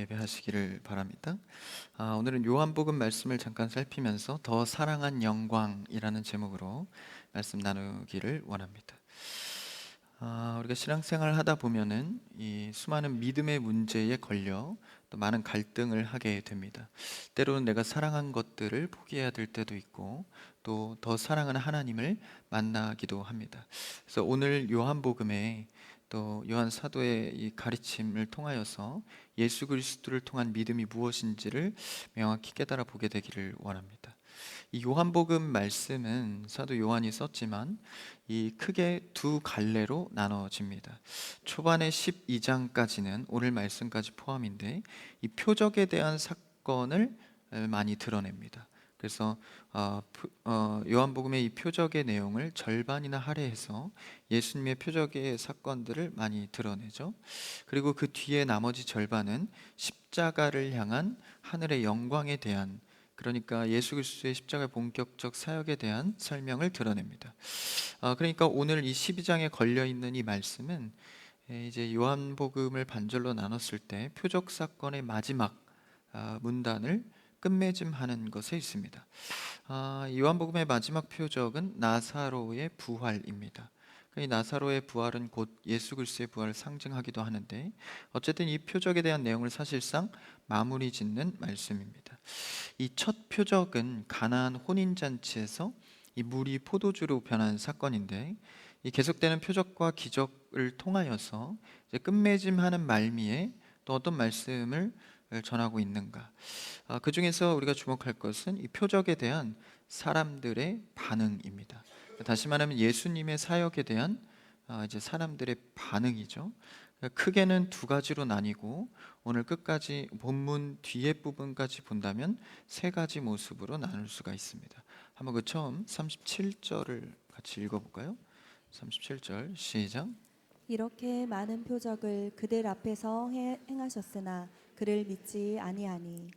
예배하시기를 바랍니다. 오늘은 요한복음 말씀을 잠깐 살피면서 더 사랑한 영광이라는 제목으로 말씀 나누기를 원합니다. 우리가 신앙생활 하다 보면은 이 수많은 믿음의 문제에 걸려 또 많은 갈등을 하게 됩니다. 때로는 내가 사랑한 것들을 포기해야 될 때도 있고 또 더 사랑하는 하나님을 만나기도 합니다. 그래서 오늘 요한복음에 또 요한 사도의 이 가르침을 통하여서 예수 그리스도를 통한 믿음이 무엇인지를 명확히 깨달아 보게 되기를 원합니다. 이 요한복음 말씀은 사도 요한이 썼지만 이 크게 두 갈래로 나눠집니다. 초반의 12장까지는 오늘 말씀까지 포함인데 이 표적에 대한 사건을 많이 드러냅니다. 그래서 요한복음의 이 표적의 내용을 절반이나 할애해서 예수님의 표적의 사건들을 많이 드러내죠. 그리고 그 뒤에 나머지 절반은 십자가를 향한 하늘의 영광에 대한, 그러니까 예수 그리스도의 십자가의 본격적 사역에 대한 설명을 드러냅니다. 그러니까 오늘 이 12장에 걸려 있는 이 말씀은 이제 요한복음을 반절로 나눴을 때 표적 사건의 마지막 문단을 끝맺음하는 것에 있습니다. 요한복음의 마지막 표적은 나사로의 부활입니다. 이 나사로의 부활은 곧 예수 그리스도의 부활을 상징하기도 하는데 어쨌든 이 표적에 대한 내용을 사실상 마무리 짓는 말씀입니다. 이 첫 표적은 가나안 혼인잔치에서 이 물이 포도주로 변한 사건인데 이 계속되는 표적과 기적을 통하여서 이제 끝맺음하는 말미에 또 어떤 말씀을 전하고 있는가? 그 중에서 우리가 주목할 것은 이 표적에 대한 사람들의 반응입니다. 다시 말하면 예수님의 사역에 대한 이제 사람들의 반응이죠. 크게는 두 가지로 나뉘고 오늘 끝까지 본문 뒤에 부분까지 본다면 세 가지 모습으로 나눌 수가 있습니다. 한번 그 처음 37절을 같이 읽어볼까요? 37절 시작. 이렇게 많은 표적을 그들 앞에서 행하셨으나 그를 믿지 아니하니.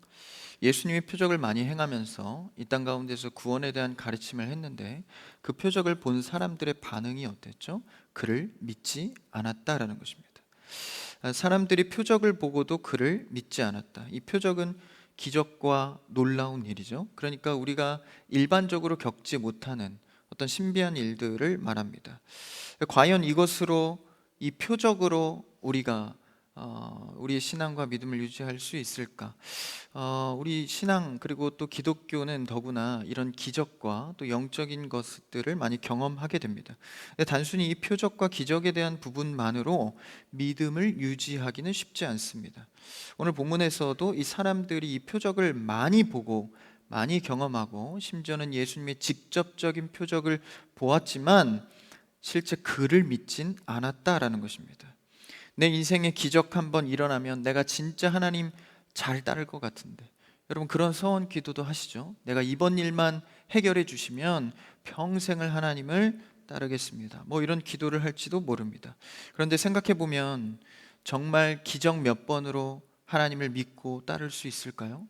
예수님이 표적을 많이 행하면서 이 땅 가운데서 구원에 대한 가르침을 했는데 그 표적을 본 사람들의 반응이 어땠죠? 그를 믿지 않았다라는 것입니다. 사람들이 표적을 보고도 그를 믿지 않았다. 이 표적은 기적과 놀라운 일이죠. 그러니까 우리가 일반적으로 겪지 못하는 어떤 신비한 일들을 말합니다. 과연 이것으로, 이 표적으로 우리가 우리의 신앙과 믿음을 유지할 수 있을까? 우리 신앙 그리고 또 기독교는 더구나 이런 기적과 또 영적인 것들을 많이 경험하게 됩니다. 근데 단순히 이 표적과 기적에 대한 부분만으로 믿음을 유지하기는 쉽지 않습니다. 오늘 본문에서도 이 사람들이 이 표적을 많이 보고 많이 경험하고 심지어는 예수님의 직접적인 표적을 보았지만 실제 그를 믿진 않았다라는 것입니다. 내 인생에 기적 한번 일어나면 내가 진짜 하나님 잘 따를 것 같은데, 여러분 그런 서원 기도도 하시죠? 내가 이번 일만 해결해 주시면 평생을 하나님을 따르겠습니다, 뭐 이런 기도를 할지도 모릅니다. 그런데 생각해 보면 정말 기적 몇 번으로 하나님을 믿고 따를 수 있을까요?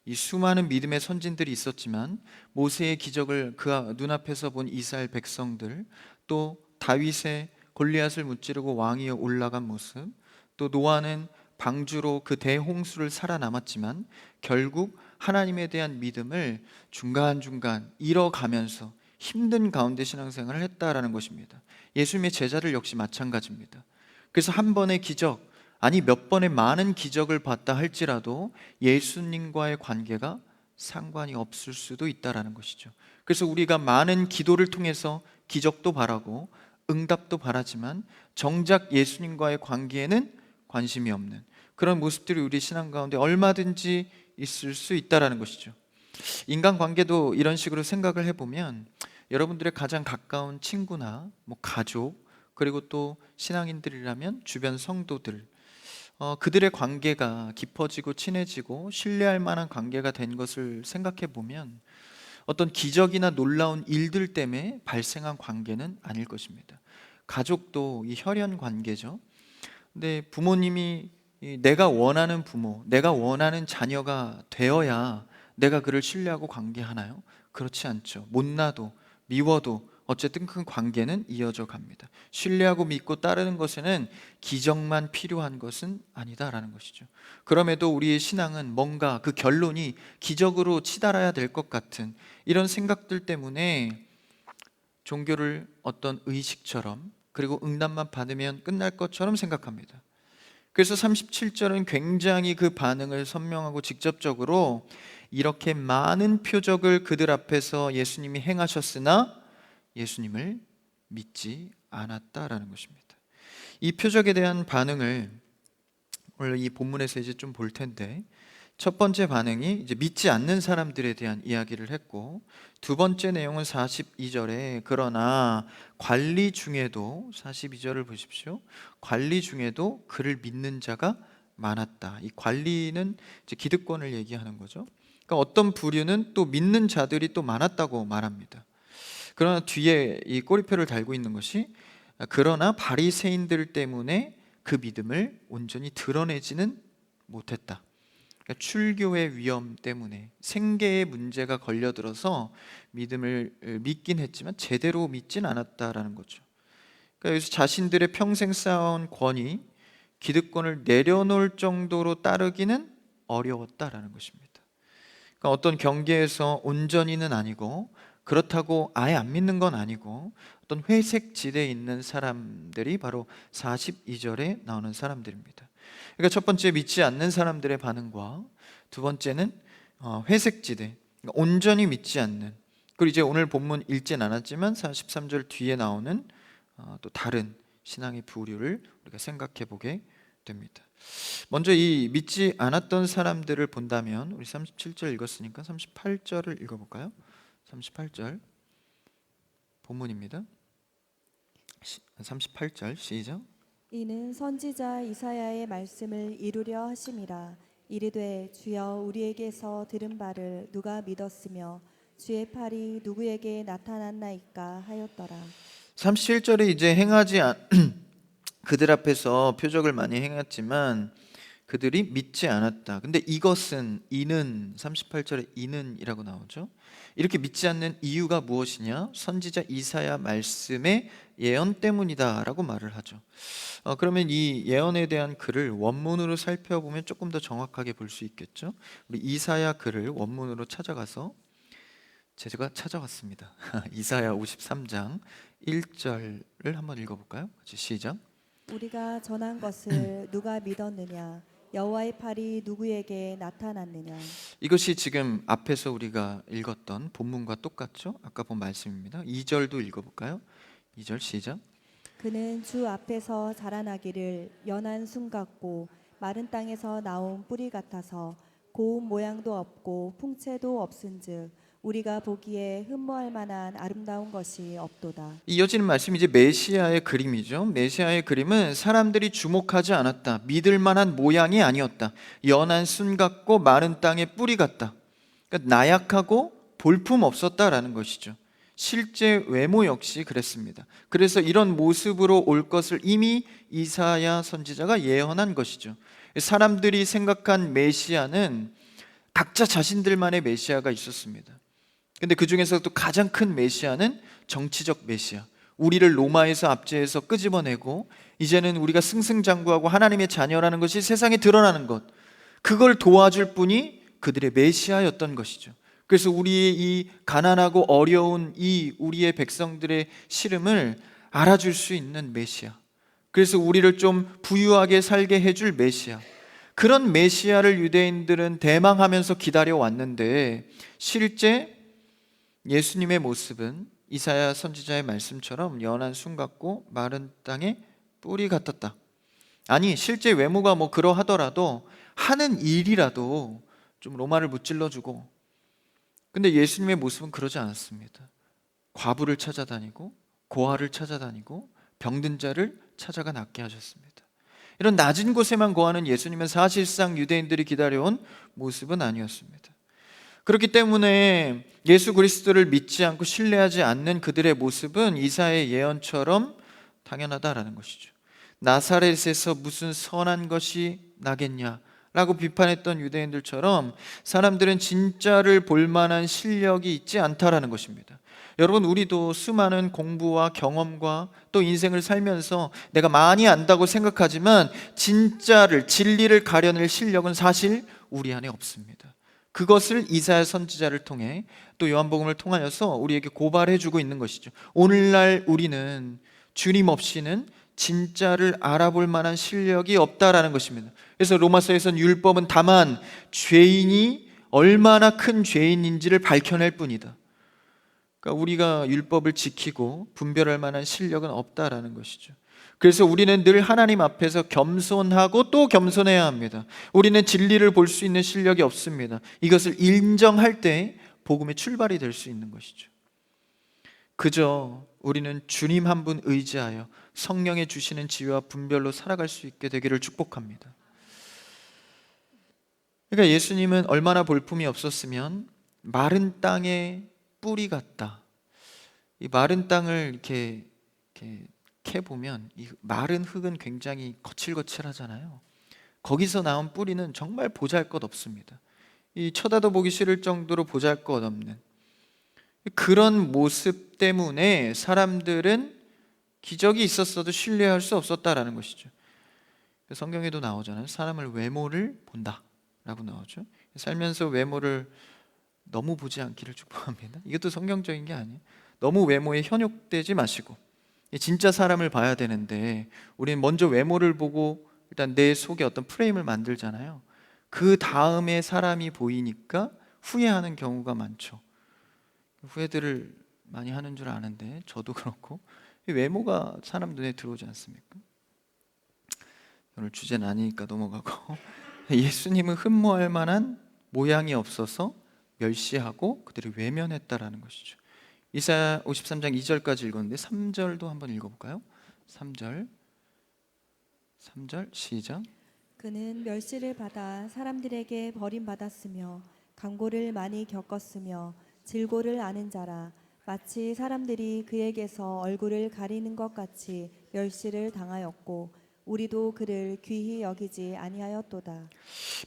이 수많은 믿음의 선진들이 있었지만 모세의 기적을 그 눈앞에서 본 이스라엘 백성들, 또 다윗의 골리앗을 무찌르고 왕위에 올라간 모습, 또 노아는 방주로 그 대홍수를 살아남았지만 결국 하나님에 대한 믿음을 중간중간 잃어가면서 힘든 가운데 신앙생활을 했다라는 것입니다. 예수님의 제자들 역시 마찬가지입니다. 그래서 한 번의 기적, 아니 몇 번의 많은 기적을 봤다 할지라도 예수님과의 관계가 상관이 없을 수도 있다라는 것이죠. 그래서 우리가 많은 기도를 통해서 기적도 바라고 응답도 바라지만 정작 예수님과의 관계에는 관심이 없는 그런 모습들이 우리 신앙 가운데 얼마든지 있을 수 있다라는 것이죠. 인간관계도 이런 식으로 생각을 해보면 여러분들의 가장 가까운 친구나 뭐 가족, 그리고 또 신앙인들이라면 주변 성도들, 그들의 관계가 깊어지고 친해지고 신뢰할 만한 관계가 된 것을 생각해 보면 어떤 기적이나 놀라운 일들 때문에 발생한 관계는 아닐 것입니다. 가족도 이 혈연 관계죠. 근데 부모님이 내가 원하는 부모, 내가 원하는 자녀가 되어야 내가 그를 신뢰하고 관계하나요? 그렇지 않죠. 못나도 미워도 어쨌든 그 관계는 이어져 갑니다. 신뢰하고 믿고 따르는 것에는 기적만 필요한 것은 아니다라는 것이죠. 그럼에도 우리의 신앙은 뭔가 그 결론이 기적으로 치달아야 될 것 같은 이런 생각들 때문에 종교를 어떤 의식처럼, 그리고 응답만 받으면 끝날 것처럼 생각합니다. 그래서 37절은 굉장히 그 반응을 선명하고 직접적으로 이렇게 많은 표적을 그들 앞에서 예수님이 행하셨으나 예수님을 믿지 않았다라는 것입니다. 이 표적에 대한 반응을 오늘 이 본문에서 이제 좀 볼 텐데, 첫 번째 반응이 이제 믿지 않는 사람들에 대한 이야기를 했고, 두 번째 내용은 42절에 그러나 관리 중에도, 42절을 보십시오. 관리 중에도 그를 믿는 자가 많았다. 이 관리는 이제 기득권을 얘기하는 거죠. 그러니까 어떤 부류는 또 믿는 자들이 또 많았다고 말합니다. 그러나 뒤에 이 꼬리표를 달고 있는 것이 그러나 바리새인들 때문에 그 믿음을 온전히 드러내지는 못했다. 그러니까 출교의 위험 때문에 생계의 문제가 걸려들어서 믿음을 믿긴 했지만 제대로 믿진 않았다라는 거죠. 그러니까 여기서 자신들의 평생 쌓아온 권위, 기득권을 내려놓을 정도로 따르기는 어려웠다라는 것입니다. 그러니까 어떤 경계에서 온전히는 아니고, 그렇다고 아예 안 믿는 건 아니고, 어떤 회색 지대에 있는 사람들이 바로 42절에 나오는 사람들입니다. 그러니까 첫 번째 믿지 않는 사람들의 반응과 두 번째는 회색 지대, 그러니까 온전히 믿지 않는, 그리고 이제 오늘 본문 읽진 않았지만 43절 뒤에 나오는 또 다른 신앙의 부류를 우리가 생각해 보게 됩니다. 먼저 이 믿지 않았던 사람들을 본다면, 우리 37절 읽었으니까 38절을 읽어볼까요? 38절 본문입니다. 38절 시작. 이는 선지자 이사야의 말씀을 이루려 하심이라. 이르되 주여 우리에게서 들은 바를 누가 믿었으며 주의 팔이 누구에게 나타났나이까 하였더라. 37절에 이제 그들 앞에서 표적을 많이 행했지만 그들이 믿지 않았다. 근데 이는 38절에 이는이라고 나오죠. 이렇게 믿지 않는 이유가 무엇이냐? 선지자 이사야 말씀의 예언 때문이다라고 말을 하죠. 그러면 이 예언에 대한 글을 원문으로 살펴보면 조금 더 정확하게 볼 수 있겠죠. 우리 이사야 글을 원문으로 찾아가서 제가 찾아왔습니다. 이사야 53장 1절을 한번 읽어볼까요? 같이 시작. 우리가 전한 것을 누가 믿었느냐? 여호와의 팔이 누구에게 나타났느냐? 이것이 지금 앞에서 우리가 읽었던 본문과 똑같죠? 아까 본 말씀입니다. 2절도 읽어볼까요? 2절 시작. 그는 주 앞에서 자라나기를 연한 순 같고 마른 땅에서 나온 뿌리 같아서 고운 모양도 없고 풍채도 없은즉 우리가 보기에 흠모할 만한 아름다운 것이 없도다. 이어지는 말씀이 이제 메시아의 그림이죠. 메시아의 그림은 사람들이 주목하지 않았다. 믿을 만한 모양이 아니었다. 연한 순 같고 마른 땅의 뿌리 같다. 그러니까 나약하고 볼품 없었다라는 것이죠. 실제 외모 역시 그랬습니다. 그래서 이런 모습으로 올 것을 이미 이사야 선지자가 예언한 것이죠. 사람들이 생각한 메시아는 각자 자신들만의 메시아가 있었습니다. 근데 그 중에서도 가장 큰 메시아는 정치적 메시아, 우리를 로마에서 압제해서 끄집어내고 이제는 우리가 승승장구하고 하나님의 자녀라는 것이 세상에 드러나는 것, 그걸 도와줄 분이 그들의 메시아였던 것이죠. 그래서 우리의 이 가난하고 어려운 이 우리의 백성들의 시름을 알아줄 수 있는 메시아, 그래서 우리를 좀 부유하게 살게 해줄 메시아, 그런 메시아를 유대인들은 대망하면서 기다려왔는데 실제 예수님의 모습은 이사야 선지자의 말씀처럼 연한 순 같고 마른 땅의 뿌리 같았다. 아니, 실제 외모가 뭐 그러하더라도 하는 일이라도 좀 로마를 무찔러주고, 근데 예수님의 모습은 그러지 않았습니다. 과부를 찾아다니고 고아를 찾아다니고 병든 자를 찾아가 낫게 하셨습니다. 이런 낮은 곳에만 거하는 예수님은 사실상 유대인들이 기다려온 모습은 아니었습니다. 그렇기 때문에 예수 그리스도를 믿지 않고 신뢰하지 않는 그들의 모습은 이사야의 예언처럼 당연하다라는 것이죠. 나사렛에서 무슨 선한 것이 나겠냐? 라고 비판했던 유대인들처럼 사람들은 진짜를 볼 만한 실력이 있지 않다라는 것입니다. 여러분, 우리도 수많은 공부와 경험과 또 인생을 살면서 내가 많이 안다고 생각하지만 진리를 가려낼 실력은 사실 우리 안에 없습니다. 그것을 이사야 선지자를 통해 또 요한복음을 통하여서 우리에게 고발해주고 있는 것이죠. 오늘날 우리는 주님 없이는 진짜를 알아볼 만한 실력이 없다라는 것입니다. 그래서 로마서에서는 율법은 다만 죄인이 얼마나 큰 죄인인지를 밝혀낼 뿐이다. 그러니까 우리가 율법을 지키고 분별할 만한 실력은 없다라는 것이죠. 그래서 우리는 늘 하나님 앞에서 겸손하고 또 겸손해야 합니다. 우리는 진리를 볼 수 있는 실력이 없습니다. 이것을 인정할 때 복음의 출발이 될 수 있는 것이죠. 그저 우리는 주님 한 분 의지하여 성령의 주시는 지혜와 분별로 살아갈 수 있게 되기를 축복합니다. 그러니까 예수님은 얼마나 볼품이 없었으면 마른 땅의 뿌리 같다. 이 마른 땅을 이렇게 캐보면 이 마른 흙은 굉장히 거칠거칠하잖아요. 거기서 나온 뿌리는 정말 보잘것없습니다. 이 쳐다도 보기 싫을 정도로 보잘것없는 그런 모습 때문에 사람들은 기적이 있었어도 신뢰할 수 없었다라는 것이죠. 성경에도 나오잖아요. 사람을 외모를 본다라고 나오죠. 살면서 외모를 너무 보지 않기를 축복합니다. 이것도 성경적인 게 아니에요. 너무 외모에 현혹되지 마시고 진짜 사람을 봐야 되는데 우리는 먼저 외모를 보고 일단 내 속에 어떤 프레임을 만들잖아요. 그 다음에 사람이 보이니까 후회하는 경우가 많죠. 후회들을 많이 하는 줄 아는데 저도 그렇고 외모가 사람 눈에 들어오지 않습니까? 오늘 주제는 아니니까 넘어가고 예수님은 흠모할 만한 모양이 없어서 멸시하고 그들을 외면했다라는 것이죠. 이사야 53장 2절까지 읽었는데 3절도 한번 읽어볼까요? 3절 시작. 그는 멸시를 받아 사람들에게 버림받았으며 강고를 많이 겪었으며 질고를 아는 자라. 마치 사람들이 그에게서 얼굴을 가리는 것 같이 멸시를 당하였고 우리도 그를 귀히 여기지 아니하였도다.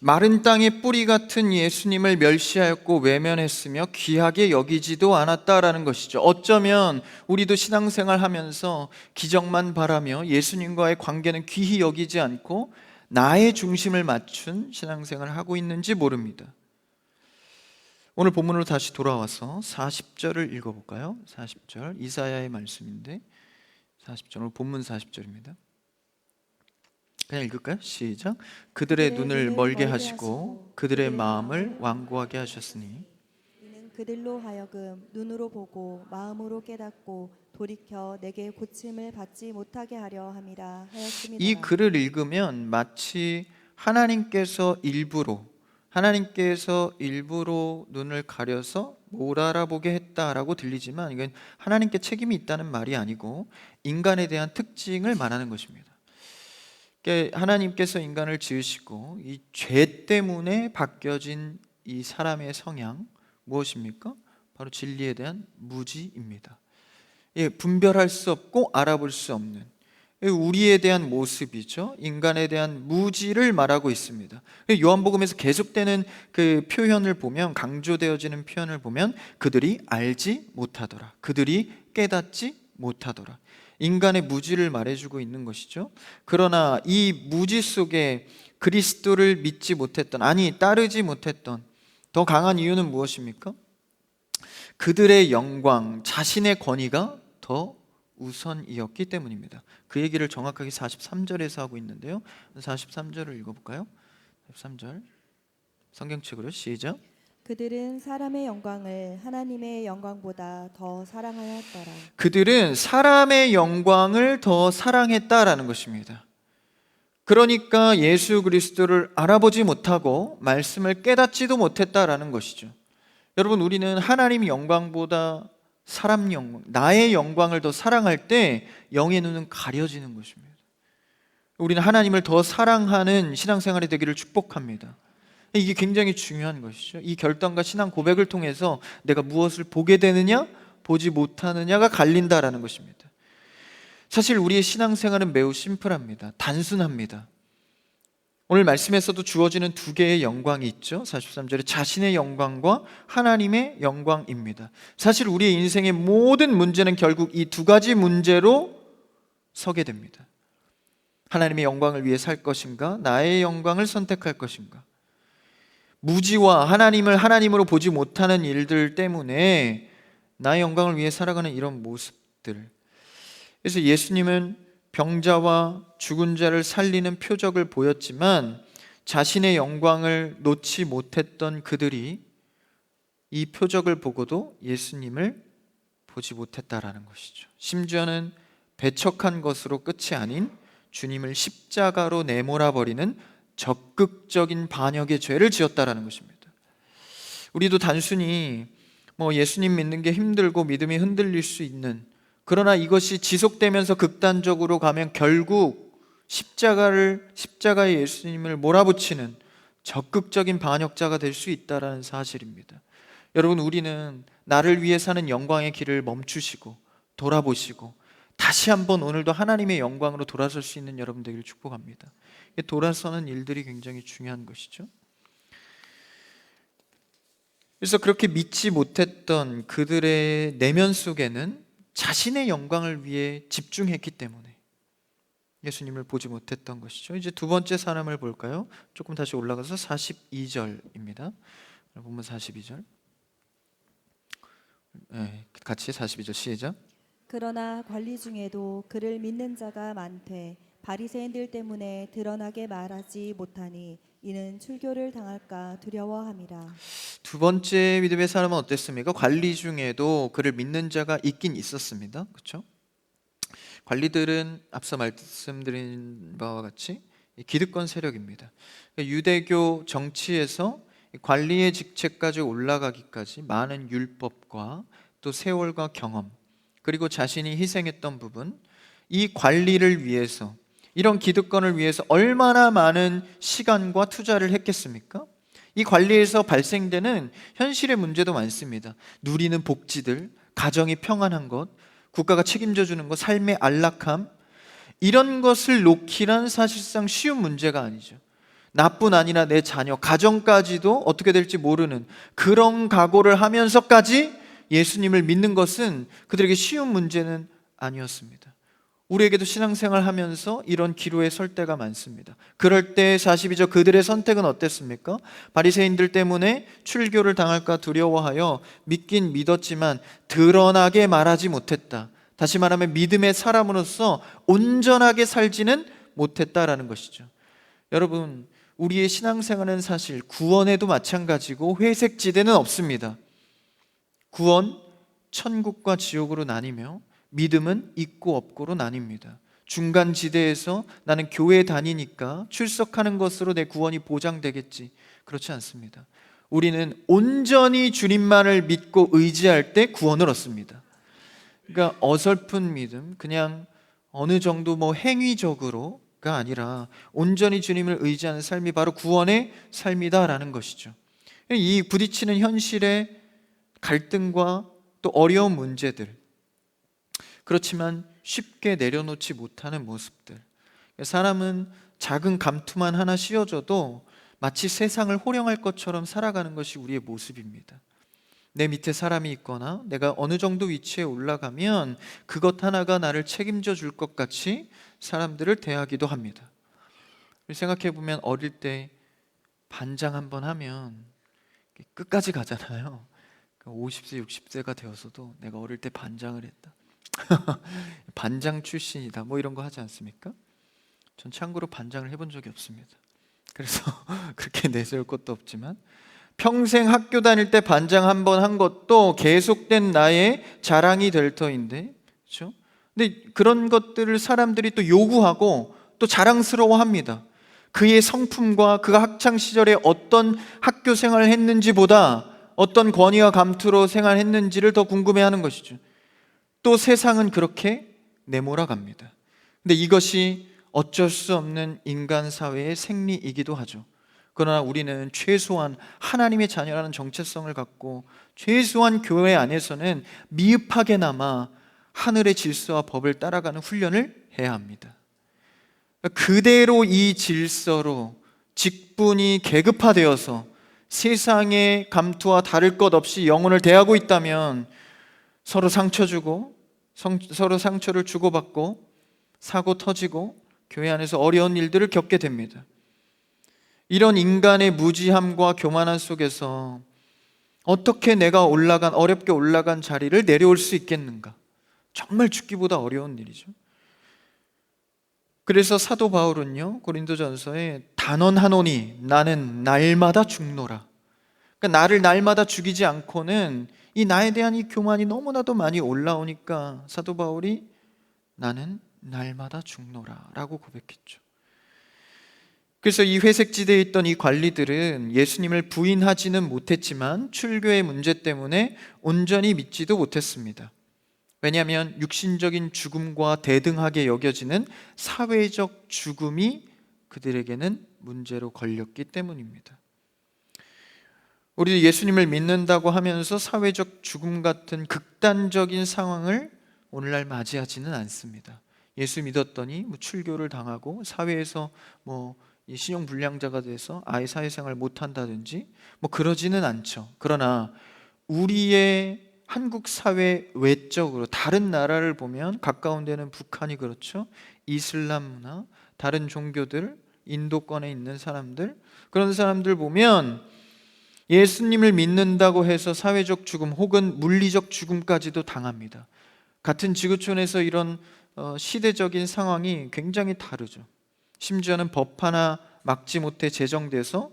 마른 땅의 뿌리 같은 예수님을 멸시하였고 외면했으며 귀하게 여기지도 않았다라는 것이죠. 어쩌면 우리도 신앙생활 하면서 기적만 바라며 예수님과의 관계는 귀히 여기지 않고 나의 중심을 맞춘 신앙생활을 하고 있는지 모릅니다. 오늘 본문으로 다시 돌아와서 40절을 읽어볼까요? 40절 이사야의 말씀인데 40절 오늘 본문 40절입니다. 그냥 읽을까요? 시작. 그들의 눈을 멀게 하시고 그들의 마음을 완고하게 하셨으니 이는 그들로 하여금 눈으로 보고 마음으로 깨닫고 돌이켜 내게 고침을 받지 못하게 하려 함이라 하였습니다. 이 글을 읽으면 마치 하나님께서 일부러 눈을 가려서 못 알아보게 했다라고 들리지만 이건 하나님께 책임이 있다는 말이 아니고 인간에 대한 특징을 말하는 것입니다. 하나님께서 인간을 지으시고 이 죄 때문에 바뀌어진 이 사람의 성향 무엇입니까? 바로 진리에 대한 무지입니다. 분별할 수 없고 알아볼 수 없는 우리에 대한 모습이죠. 인간에 대한 무지를 말하고 있습니다. 요한복음에서 계속되는 그 표현을 보면 강조되어지는 표현을 보면 그들이 알지 못하더라. 그들이 깨닫지 못하더라. 인간의 무지를 말해주고 있는 것이죠. 그러나 이 무지 속에 그리스도를 믿지 못했던, 아니 따르지 못했던 더 강한 이유는 무엇입니까? 그들의 영광, 자신의 권위가 더 우선이었기 때문입니다. 그 얘기를 정확하게 43절에서 하고 있는데요. 43절을 읽어볼까요? 43절 성경책으로 시작. 그들은 사람의 영광을 하나님의 영광보다 더 사랑하였더라. 그들은 사람의 영광을 더 사랑했다라는 것입니다. 그러니까 예수 그리스도를 알아보지 못하고 말씀을 깨닫지도 못했다라는 것이죠. 여러분, 우리는 하나님 영광보다 사람 영광, 나의 영광을 더 사랑할 때 영의 눈은 가려지는 것입니다. 우리는 하나님을 더 사랑하는 신앙생활이 되기를 축복합니다. 이게 굉장히 중요한 것이죠. 이 결단과 신앙 고백을 통해서 내가 무엇을 보게 되느냐, 보지 못하느냐가 갈린다라는 것입니다. 사실 우리의 신앙생활은 매우 심플합니다. 단순합니다. 오늘 말씀에서도 주어지는 두 개의 영광이 있죠. 43절에 자신의 영광과 하나님의 영광입니다. 사실 우리의 인생의 모든 문제는 결국 이 두 가지 문제로 서게 됩니다. 하나님의 영광을 위해 살 것인가, 나의 영광을 선택할 것인가. 무지와 하나님을 하나님으로 보지 못하는 일들 때문에 나의 영광을 위해 살아가는 이런 모습들. 그래서 예수님은 병자와 죽은 자를 살리는 표적을 보였지만 자신의 영광을 놓지 못했던 그들이 이 표적을 보고도 예수님을 보지 못했다라는 것이죠. 심지어는 배척한 것으로 끝이 아닌 주님을 십자가로 내몰아 버리는 적극적인 반역의 죄를 지었다라는 것입니다. 우리도 단순히 예수님 믿는 게 힘들고 믿음이 흔들릴 수 있는, 그러나 이것이 지속되면서 극단적으로 가면 결국 십자가에 예수님을 몰아붙이는 적극적인 반역자가 될 수 있다는 사실입니다. 여러분, 우리는 나를 위해 사는 영광의 길을 멈추시고 돌아보시고 다시 한번 오늘도 하나님의 영광으로 돌아설 수 있는 여러분 되기를 축복합니다. 돌아서는 일들이 굉장히 중요한 것이죠. 그래서 그렇게 믿지 못했던 그들의 내면 속에는 자신의 영광을 위해 집중했기 때문에 예수님을 보지 못했던 것이죠. 이제 두 번째 사람을 볼까요? 조금 다시 올라가서 42절입니다. 본문 42절. 네, 같이 42절 시작. 그러나 관리 중에도 그를 믿는 자가 많되 바리새인들 때문에 드러나게 말하지 못하니 이는 출교를 당할까 두려워함이라. 두 번째 믿음의 사람은 어땠습니까? 관리 중에도 그를 믿는 자가 있긴 있었습니다. 그렇죠? 관리들은 앞서 말씀드린 바와 같이 기득권 세력입니다. 유대교 정치에서 관리의 직책까지 올라가기까지 많은 율법과 또 세월과 경험, 그리고 자신이 희생했던 부분, 이 관리를 위해서, 이런 기득권을 위해서 얼마나 많은 시간과 투자를 했겠습니까? 이 관리에서 발생되는 현실의 문제도 많습니다. 누리는 복지들, 가정이 평안한 것, 국가가 책임져 주는 것, 삶의 안락함, 이런 것을 놓기란 사실상 쉬운 문제가 아니죠. 나뿐 아니라 내 자녀, 가정까지도 어떻게 될지 모르는 그런 각오를 하면서까지 예수님을 믿는 것은 그들에게 쉬운 문제는 아니었습니다. 우리에게도 신앙생활 하면서 이런 기로에 설 때가 많습니다. 그럴 때 42절 그들의 선택은 어땠습니까? 바리새인들 때문에 출교를 당할까 두려워하여 믿긴 믿었지만 드러나게 말하지 못했다. 다시 말하면 믿음의 사람으로서 온전하게 살지는 못했다라는 것이죠. 여러분, 우리의 신앙생활은 사실 구원에도 마찬가지고 회색지대는 없습니다. 구원, 천국과 지옥으로 나뉘며 믿음은 있고 없고로 나뉩니다. 중간 지대에서 나는 교회 다니니까 출석하는 것으로 내 구원이 보장되겠지, 그렇지 않습니다. 우리는 온전히 주님만을 믿고 의지할 때 구원을 얻습니다. 그러니까 어설픈 믿음, 그냥 어느 정도 행위적으로가 아니라 온전히 주님을 의지하는 삶이 바로 구원의 삶이다라는 것이죠. 이 부딪히는 현실의 갈등과 또 어려운 문제들, 그렇지만 쉽게 내려놓지 못하는 모습들, 사람은 작은 감투만 하나 씌워줘도 마치 세상을 호령할 것처럼 살아가는 것이 우리의 모습입니다. 내 밑에 사람이 있거나 내가 어느 정도 위치에 올라가면 그것 하나가 나를 책임져 줄 것 같이 사람들을 대하기도 합니다. 생각해 보면 어릴 때 반장 한번 하면 끝까지 가잖아요. 50세, 60세가 되어서도 내가 어릴 때 반장을 했다. 반장 출신이다. 이런 거 하지 않습니까? 전 참고로 반장을 해본 적이 없습니다. 그래서 그렇게 내세울 것도 없지만 평생 학교 다닐 때 반장 한 번 한 것도 계속된 나의 자랑이 될 터인데, 그렇죠? 근데 그런 것들을 사람들이 또 요구하고 또 자랑스러워합니다. 그의 성품과 그가 학창 시절에 어떤 학교 생활을 했는지보다 어떤 권위와 감투로 생활했는지를 더 궁금해하는 것이죠. 또 세상은 그렇게 내몰아갑니다. 근데 이것이 어쩔 수 없는 인간 사회의 생리이기도 하죠. 그러나 우리는 최소한 하나님의 자녀라는 정체성을 갖고 최소한 교회 안에서는 미흡하게나마 하늘의 질서와 법을 따라가는 훈련을 해야 합니다. 그대로 이 질서로 직분이 계급화되어서 세상의 감투와 다를 것 없이 영혼을 대하고 있다면 서로 상처 주고 서로 상처를 주고받고 사고 터지고 교회 안에서 어려운 일들을 겪게 됩니다. 이런 인간의 무지함과 교만함 속에서 어떻게 내가 어렵게 올라간 자리를 내려올 수 있겠는가? 정말 죽기보다 어려운 일이죠. 그래서 사도 바울은요, 고린도전서에 단언하노니 나는 날마다 죽노라. 그러니까 나를 날마다 죽이지 않고는 이 나에 대한 이 교만이 너무나도 많이 올라오니까 사도 바울이 나는 날마다 죽노라 라고 고백했죠. 그래서 이 회색지대에 있던 이 관리들은 예수님을 부인하지는 못했지만 출교의 문제 때문에 온전히 믿지도 못했습니다. 왜냐하면 육신적인 죽음과 대등하게 여겨지는 사회적 죽음이 그들에게는 문제로 걸렸기 때문입니다. 우리 예수님을 믿는다고 하면서 사회적 죽음 같은 극단적인 상황을 오늘날 맞이하지는 않습니다. 예수 믿었더니 출교를 당하고 사회에서 이 신용불량자가 돼서 아예 사회생활 못한다든지 그러지는 않죠. 그러나 우리의 한국 사회 외적으로 다른 나라를 보면 가까운 데는 북한이 그렇죠. 이슬람 문화, 다른 종교들, 인도권에 있는 사람들, 그런 사람들 보면 예수님을 믿는다고 해서 사회적 죽음 혹은 물리적 죽음까지도 당합니다. 같은 지구촌에서 이런 시대적인 상황이 굉장히 다르죠. 심지어는 법 하나 막지 못해 제정돼서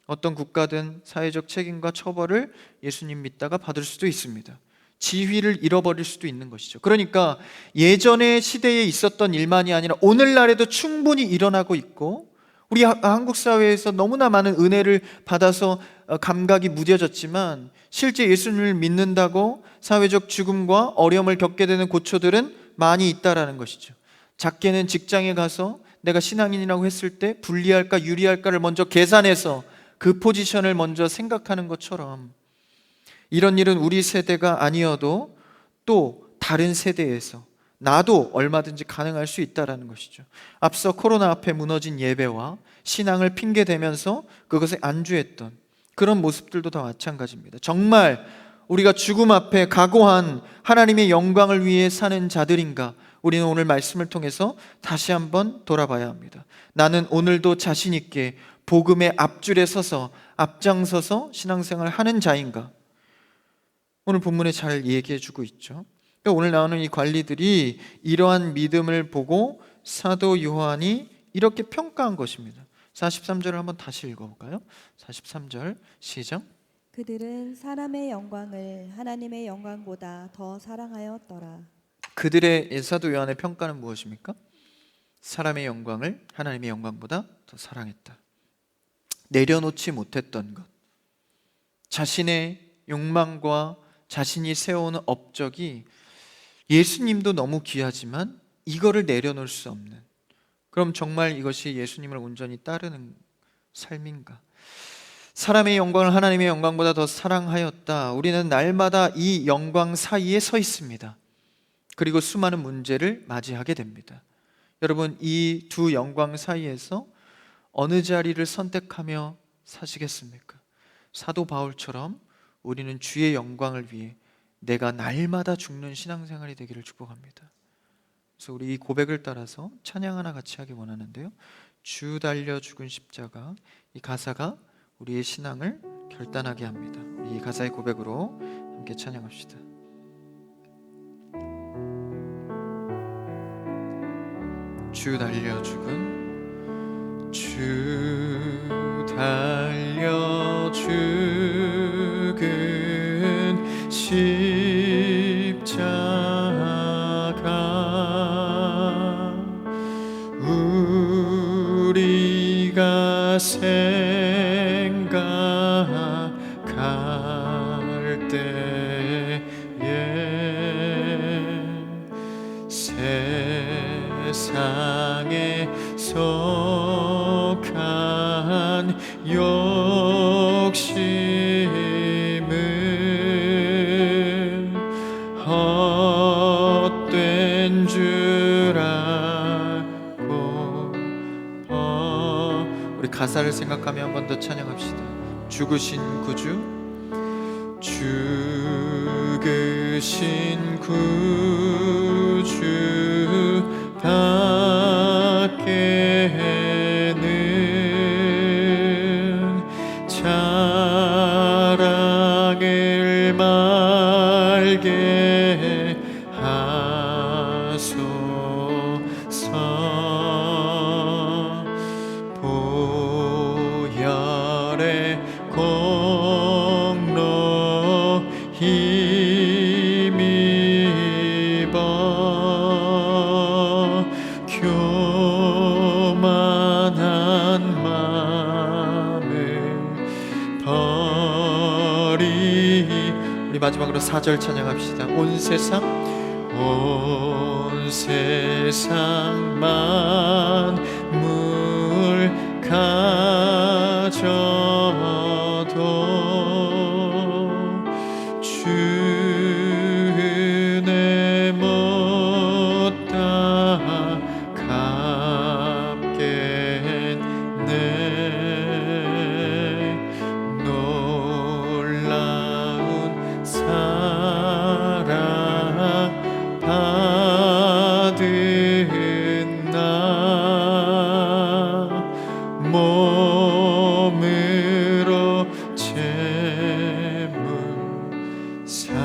어떤 국가든 사회적 책임과 처벌을 예수님 믿다가 받을 수도 있습니다. 지위를 잃어버릴 수도 있는 것이죠. 그러니까 예전의 시대에 있었던 일만이 아니라 오늘날에도 충분히 일어나고 있고, 우리 한국 사회에서 너무나 많은 은혜를 받아서 감각이 무뎌졌지만 실제 예수님을 믿는다고 사회적 죽음과 어려움을 겪게 되는 고초들은 많이 있다라는 것이죠. 작게는 직장에 가서 내가 신앙인이라고 했을 때 불리할까 유리할까를 먼저 계산해서 그 포지션을 먼저 생각하는 것처럼 이런 일은 우리 세대가 아니어도 또 다른 세대에서 나도 얼마든지 가능할 수 있다는 것이죠. 앞서 코로나 앞에 무너진 예배와 신앙을 핑계대면서 그것에 안주했던 그런 모습들도 다 마찬가지입니다. 정말 우리가 죽음 앞에 각오한 하나님의 영광을 위해 사는 자들인가? 우리는 오늘 말씀을 통해서 다시 한번 돌아봐야 합니다. 나는 오늘도 자신 있게 복음의 앞줄에 서서 앞장서서 신앙생활을 하는 자인가? 오늘 본문에 잘 얘기해 주고 있죠. 그러니까 오늘 나오는 이 관리들이 이러한 믿음을 보고 사도 요한이 이렇게 평가한 것입니다. 43절을 한번 다시 읽어볼까요? 43절 시작. 그들은 사람의 영광을 하나님의 영광보다 더 사랑하였더라. 그들의 사도 요한의 평가는 무엇입니까? 사람의 영광을 하나님의 영광보다 더 사랑했다. 내려놓지 못했던 것, 자신의 욕망과 자신이 세워오는 업적이 예수님도 너무 귀하지만 이거를 내려놓을 수 없는, 그럼 정말 이것이 예수님을 온전히 따르는 삶인가? 사람의 영광을 하나님의 영광보다 더 사랑하였다. 우리는 날마다 이 영광 사이에 서 있습니다. 그리고 수많은 문제를 맞이하게 됩니다. 여러분, 이 두 영광 사이에서 어느 자리를 선택하며 사시겠습니까? 사도 바울처럼 우리는 주의 영광을 위해 내가 날마다 죽는 신앙생활이 되기를 축복합니다. 그래서 우리 이 고백을 따라서 찬양 하나 같이 하기 원하는데요. 주 달려 죽은 십자가, 이 가사가 우리의 신앙을 결단하게 합니다. 우리 이 가사의 고백으로 함께 찬양합시다. 주 달려 죽은, 주 달려 죽은 십자가, 우리가 생각할 때에 세상에 속한 욕심은 헛된 줄 알고 우리 가사를 생각하며 한 번 더 찬양합시다. 죽으신 구주, 죽으신 구주 밖에는 자랑을 말게 하소서. 보혈의 공로 힘입어 교만한 마음을 버리. 우리 마지막으로 4절 찬양합시다. 온 세상 만물 가져도 주 은혜 못 갚겠네. 놀라운 사랑 받은 나 몸으로 제물 삼겠네.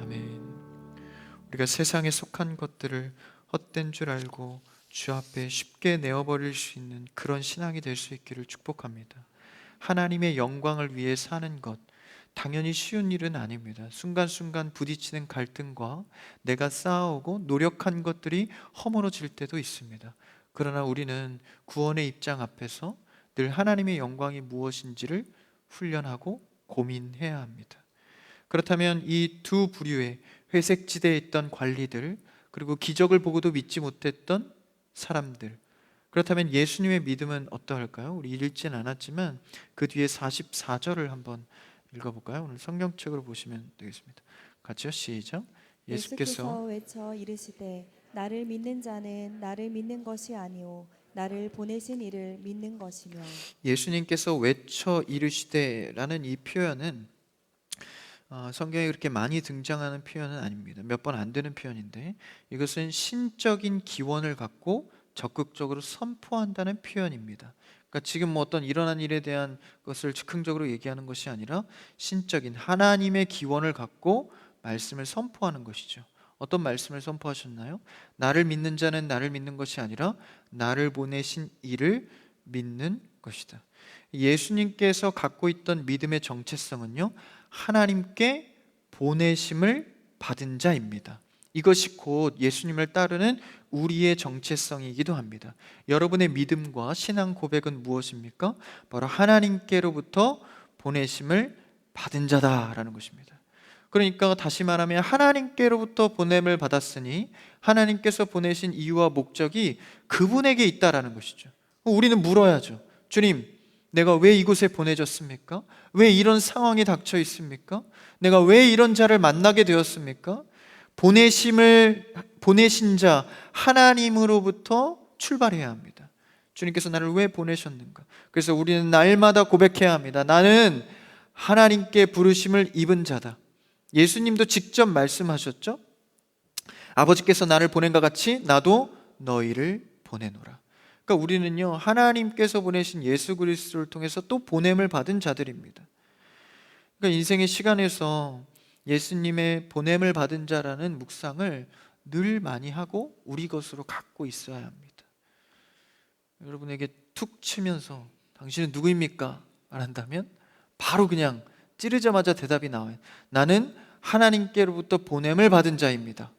아멘. 우리가 세상에 속한 것들을 헛된 줄 알고 주 앞에 쉽게 내어버릴 수 있는 그런 신앙이 될 수 있기를 축복합니다. 하나님의 영광을 위해 사는 것, 당연히 쉬운 일은 아닙니다. 순간순간 부딪히는 갈등과 내가 쌓아오고 노력한 것들이 허물어질 때도 있습니다. 그러나 우리는 구원의 입장 앞에서 늘 하나님의 영광이 무엇인지를 훈련하고 고민해야 합니다. 그렇다면 이 두 부류의 회색 지대에 있던 관리들, 그리고 기적을 보고도 믿지 못했던 사람들, 그렇다면 예수님의 믿음은 어떠할까요? 우리 읽지는 않았지만 그 뒤에 44절을 한번 읽어볼까요? 오늘 성경책으로 보시면 되겠습니다. 같이요, 시작. 예수께서 외쳐 이르시되 나를 믿는 자는 나를 믿는 것이 아니오 나를 보내신 이를 믿는 것이며. 예수님께서 외쳐 이르시되라는 이 표현은 성경에 그렇게 많이 등장하는 표현은 아닙니다. 몇 번 안 되는 표현인데, 이것은 신적인 기원을 갖고 적극적으로 선포한다는 표현입니다. 그러니까 지금 뭐 어떤 일어난 일에 대한 것을 즉흥적으로 얘기하는 것이 아니라 신적인 하나님의 기원을 갖고 말씀을 선포하는 것이죠. 어떤 말씀을 선포하셨나요? 나를 믿는 자는 나를 믿는 것이 아니라 나를 보내신 이를 믿는 것이다. 예수님께서 갖고 있던 믿음의 정체성은요, 하나님께 보내심을 받은 자입니다. 이것이 곧 예수님을 따르는 우리의 정체성이기도 합니다. 여러분의 믿음과 신앙 고백은 무엇입니까? 바로 하나님께로부터 보내심을 받은 자다라는 것입니다. 그러니까 다시 말하면 하나님께로부터 보냄을 받았으니 하나님께서 보내신 이유와 목적이 그분에게 있다라는 것이죠. 우리는 물어야죠. 주님, 내가 왜 이곳에 보내졌습니까? 왜 이런 상황이 닥쳐 있습니까? 내가 왜 이런 자를 만나게 되었습니까? 보내신 자 하나님으로부터 출발해야 합니다. 주님께서 나를 왜 보내셨는가? 그래서 우리는 날마다 고백해야 합니다. 나는 하나님께 부르심을 입은 자다. 예수님도 직접 말씀하셨죠? 아버지께서 나를 보낸 것 같이 나도 너희를 보내노라. 그러니까 우리는요, 하나님께서 보내신 예수 그리스도를 통해서 또 보냄을 받은 자들입니다. 그러니까 인생의 시간에서 예수님의 보냄을 받은 자라는 묵상을 늘 많이 하고 우리 것으로 갖고 있어야 합니다. 여러분에게 툭 치면서 당신은 누구입니까? 말한다면 바로 그냥 찌르자마자 대답이 나와요. 나는 하나님께로부터 보냄을 받은 자입니다.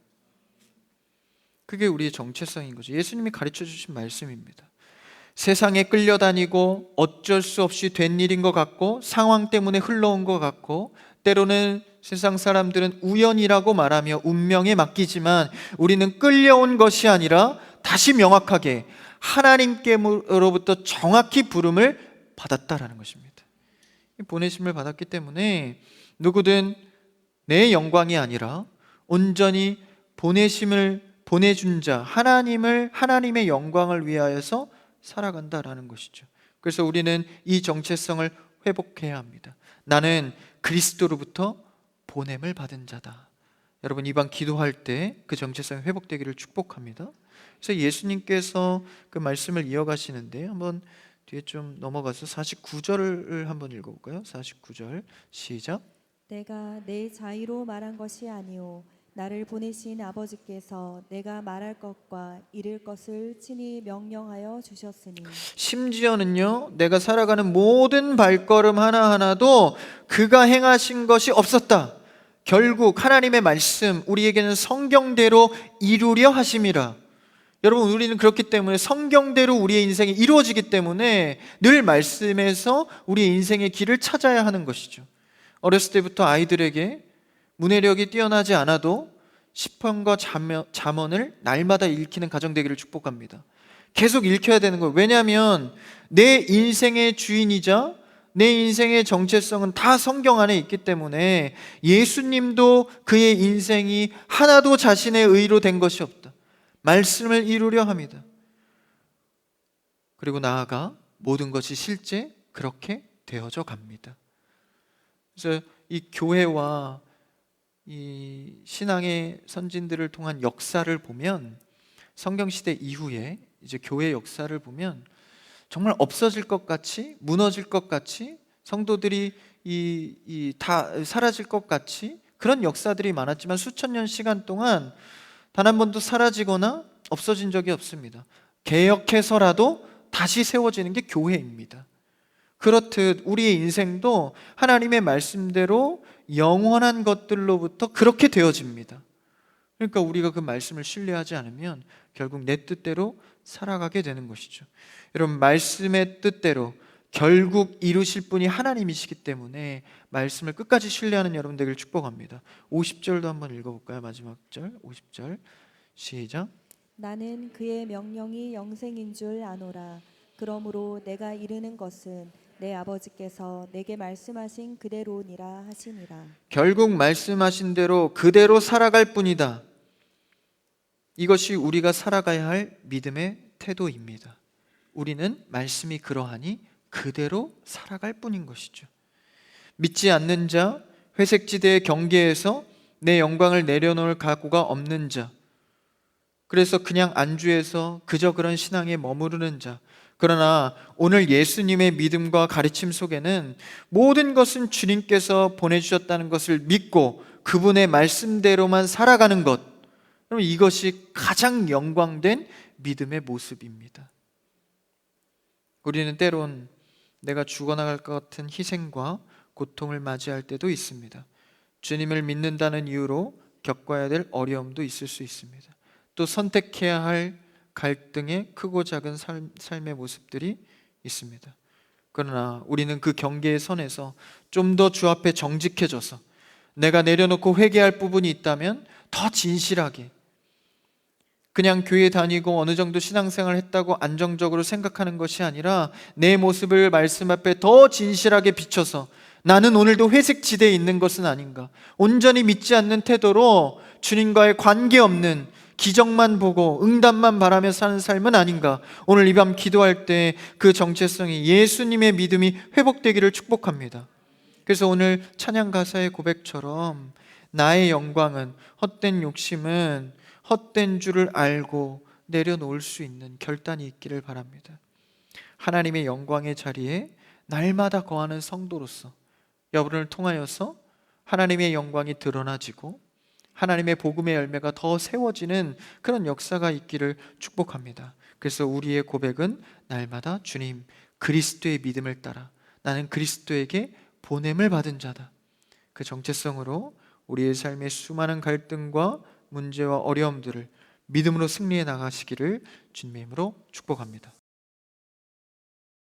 그게 우리의 정체성인 거죠. 예수님이 가르쳐 주신 말씀입니다. 세상에 끌려다니고 어쩔 수 없이 된 일인 것 같고 상황 때문에 흘러온 것 같고 때로는 세상 사람들은 우연이라고 말하며 운명에 맡기지만 우리는 끌려온 것이 아니라 다시 명확하게 하나님께로부터 정확히 부름을 받았다라는 것입니다. 보내심을 받았기 때문에 누구든 내 영광이 아니라 온전히 보내심을 보내준 자, 하나님의 영광을 위하여서 살아간다라는 것이죠. 그래서 우리는 이 정체성을 회복해야 합니다. 나는 그리스도로부터 보냄을 받은 자다. 여러분, 이번 기도할 때 그 정체성이 회복되기를 축복합니다. 그래서 예수님께서 그 말씀을 이어가시는데, 한번 뒤에 좀 넘어가서 49절을 한번 읽어볼까요? 49절 시작. 내가 내 자의로 말한 것이 아니오 나를 보내신 아버지께서 내가 말할 것과 이를 것을 친히 명령하여 주셨으니. 심지어는요, 내가 살아가는 모든 발걸음 하나하나도 그가 행하신 것이 없었다. 결국 하나님의 말씀, 우리에게는 성경대로 이루려 하심이라. 여러분, 우리는 그렇기 때문에 성경대로 우리의 인생이 이루어지기 때문에 늘 말씀에서 우리의 인생의 길을 찾아야 하는 것이죠. 어렸을 때부터 아이들에게 문해력이 뛰어나지 않아도 시편과 잠언을 날마다 읽히는 가정 되기를 축복합니다. 계속 읽혀야 되는 거예요. 왜냐하면 내 인생의 주인이자 내 인생의 정체성은 다 성경 안에 있기 때문에 예수님도 그의 인생이 하나도 자신의 의로 된 것이 없다. 말씀을 이루려 합니다. 그리고 나아가 모든 것이 실제 그렇게 되어져 갑니다. 그래서 이 교회와 이 신앙의 선진들을 통한 역사를 보면, 성경시대 이후에 이제 교회 역사를 보면 정말 없어질 것 같이, 무너질 것 같이, 성도들이 다 사라질 것 같이 그런 역사들이 많았지만 수천 년 시간 동안 단 한 번도 사라지거나 없어진 적이 없습니다. 개혁해서라도 다시 세워지는 게 교회입니다. 그렇듯 우리의 인생도 하나님의 말씀대로 영원한 것들로부터 그렇게 되어집니다. 그러니까 우리가 그 말씀을 신뢰하지 않으면 결국 내 뜻대로 살아가게 되는 것이죠. 여러분, 말씀의 뜻대로 결국 이루실 분이 하나님이시기 때문에 말씀을 끝까지 신뢰하는 여러분 되기를 축복합니다. 50절도 한번 읽어볼까요? 마지막 절 50절 시작. 나는 그의 명령이 영생인 줄 아노라. 그러므로 내가 이르는 것은 내 아버지께서 내게 말씀하신 그대로니라 하시니라. 결국 말씀하신 대로 그대로 살아갈 뿐이다. 이것이 우리가 살아가야 할 믿음의 태도입니다. 우리는 말씀이 그러하니 그대로 살아갈 뿐인 것이죠. 믿지 않는 자, 회색지대의 경계에서 내 영광을 내려놓을 각오가 없는 자, 그래서 그냥 안주해서 그저 그런 신앙에 머무르는 자, 그러나 오늘 예수님의 믿음과 가르침 속에는 모든 것은 주님께서 보내주셨다는 것을 믿고 그분의 말씀대로만 살아가는 것, 그럼 이것이 가장 영광된 믿음의 모습입니다. 우리는 때론 내가 죽어나갈 것 같은 희생과 고통을 맞이할 때도 있습니다. 주님을 믿는다는 이유로 겪어야 될 어려움도 있을 수 있습니다. 또 선택해야 할 갈등의 크고 작은 삶의 모습들이 있습니다. 그러나 우리는 그 경계의 선에서 좀 더 주 앞에 정직해져서 내가 내려놓고 회개할 부분이 있다면 더 진실하게, 그냥 교회 다니고 어느 정도 신앙생활 했다고 안정적으로 생각하는 것이 아니라 내 모습을 말씀 앞에 더 진실하게 비춰서 나는 오늘도 회색 지대에 있는 것은 아닌가, 온전히 믿지 않는 태도로 주님과의 관계없는 기적만 보고 응답만 바라며 사는 삶은 아닌가. 오늘 이 밤 기도할 때 그 정체성이 예수님의 믿음이 회복되기를 축복합니다. 그래서 오늘 찬양 가사의 고백처럼 나의 영광은, 헛된 욕심은 헛된 줄을 알고 내려놓을 수 있는 결단이 있기를 바랍니다. 하나님의 영광의 자리에 날마다 거하는 성도로서 여러분을 통하여서 하나님의 영광이 드러나지고 하나님의 복음의 열매가 더 세워지는 그런 역사가 있기를 축복합니다. 그래서 우리의 고백은 날마다 주님, 그리스도의 믿음을 따라 나는 그리스도에게 보냄을 받은 자다. 그 정체성으로 우리의 삶의 수많은 갈등과 문제와 어려움들을 믿음으로 승리해 나가시기를 주님의 이름으로 축복합니다.